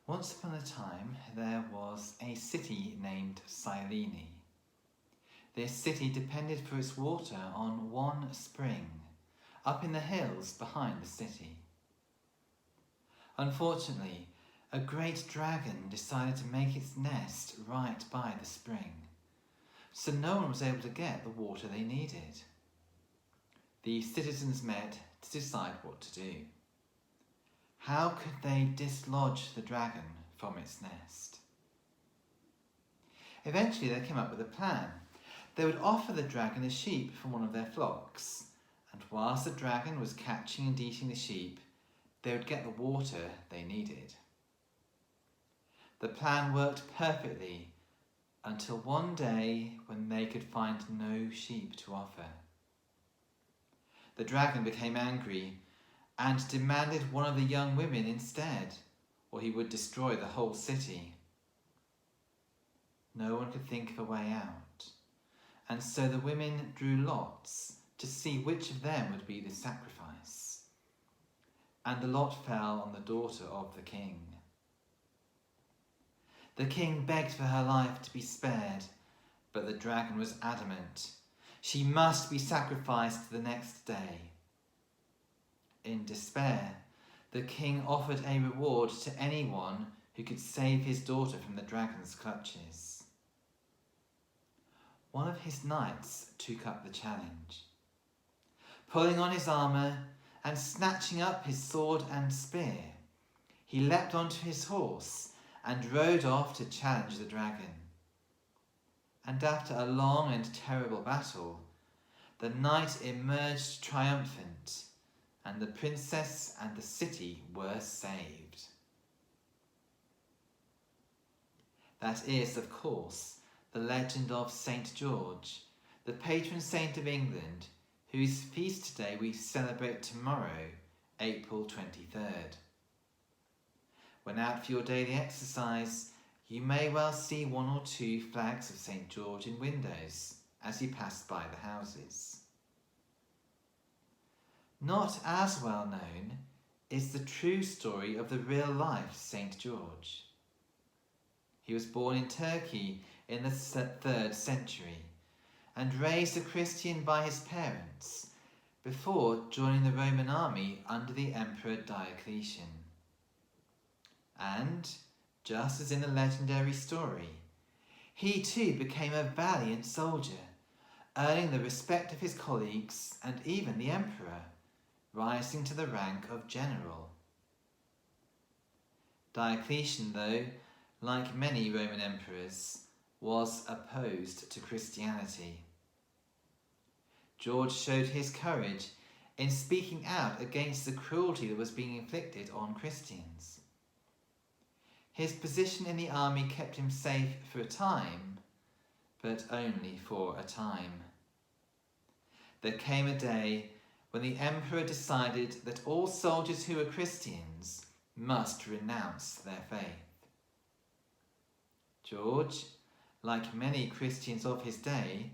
Once upon a time, there was a city named Silene. This city depended for its water on one spring, up in the hills behind the city. Unfortunately, a great dragon decided to make its nest right by the spring, so no one was able to get the water they needed. The citizens met to decide what to do. How could they dislodge the dragon from its nest? Eventually they came up with a plan. They would offer the dragon a sheep from one of their flocks, and whilst the dragon was catching and eating the sheep, they would get the water they needed. The plan worked perfectly until one day when they could find no sheep to offer. The dragon became angry and demanded one of the young women instead, or he would destroy the whole city. No one could think of a way out, and so the women drew lots to see which of them would be the sacrifice. And the lot fell on the daughter of the king. The king begged for her life to be spared, but the dragon was adamant. She must be sacrificed the next day. In despair, the king offered a reward to anyone who could save his daughter from the dragon's clutches. One of his knights took up the challenge. Pulling on his armour and snatching up his sword and spear, he leapt onto his horse and rode off to challenge the dragon. And after a long and terrible battle, the knight emerged triumphant, and the princess and the city were saved. That is, of course, the legend of St. George, the patron saint of England, whose feast day we celebrate tomorrow, April 23rd. When out for your daily exercise, you may well see one or two flags of St. George in windows as you pass by the houses. Not as well known is the true story of the real-life St. George. He was born in Turkey in the 3rd century and raised a Christian by his parents before joining the Roman army under the Emperor Diocletian. And, just as in the legendary story, he too became a valiant soldier, earning the respect of his colleagues and even the emperor, rising to the rank of general. Diocletian, though, like many Roman emperors, was opposed to Christianity. George showed his courage in speaking out against the cruelty that was being inflicted on Christians. His position in the army kept him safe for a time, but only for a time. There came a day when the emperor decided that all soldiers who were Christians must renounce their faith. George, like many Christians of his day,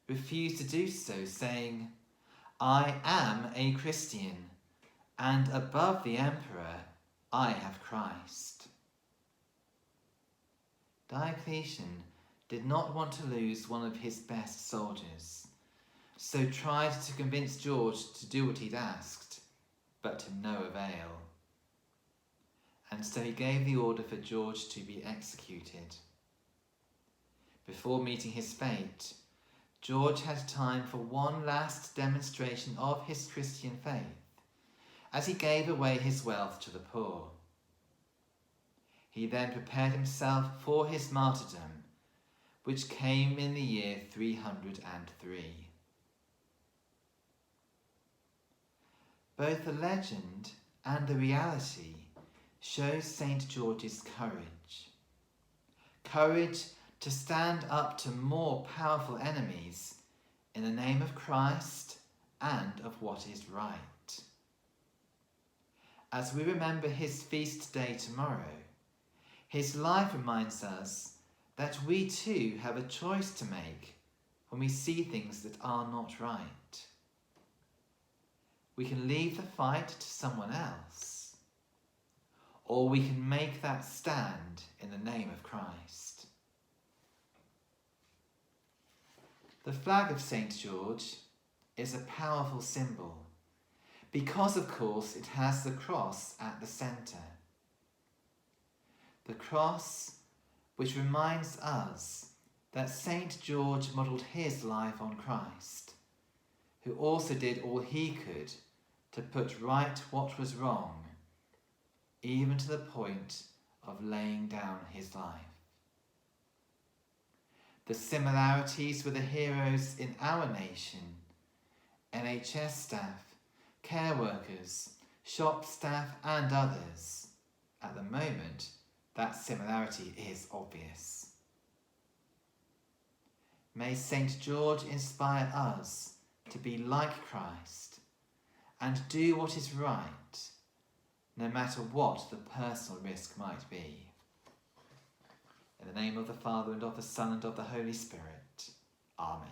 refused to do so, saying, "I am a Christian, and above the emperor I have Christ." Diocletian did not want to lose one of his best soldiers, so tried to convince George to do what he'd asked, but to no avail. And so he gave the order for George to be executed. Before meeting his fate, George had time for one last demonstration of his Christian faith, as he gave away his wealth to the poor. He then prepared himself for his martyrdom, which came in the year 303. Both the legend and the reality show St. George's courage. Courage to stand up to more powerful enemies in the name of Christ and of what is right. As we remember his feast day tomorrow, his life reminds us that we too have a choice to make when we see things that are not right. We can leave the fight to someone else, or we can make that stand in the name of Christ. The flag of St. George is a powerful symbol because, of course, it has the cross at the centre. The cross, which reminds us that St. George modelled his life on Christ, who also did all he could to put right what was wrong, even to the point of laying down his life. The similarities with the heroes in our nation, NHS staff, care workers, shop staff and others, at the moment that similarity is obvious. May St. George inspire us to be like Christ and do what is right, no matter what the personal risk might be. In the name of the Father, and of the Son, and of the Holy Spirit. Amen.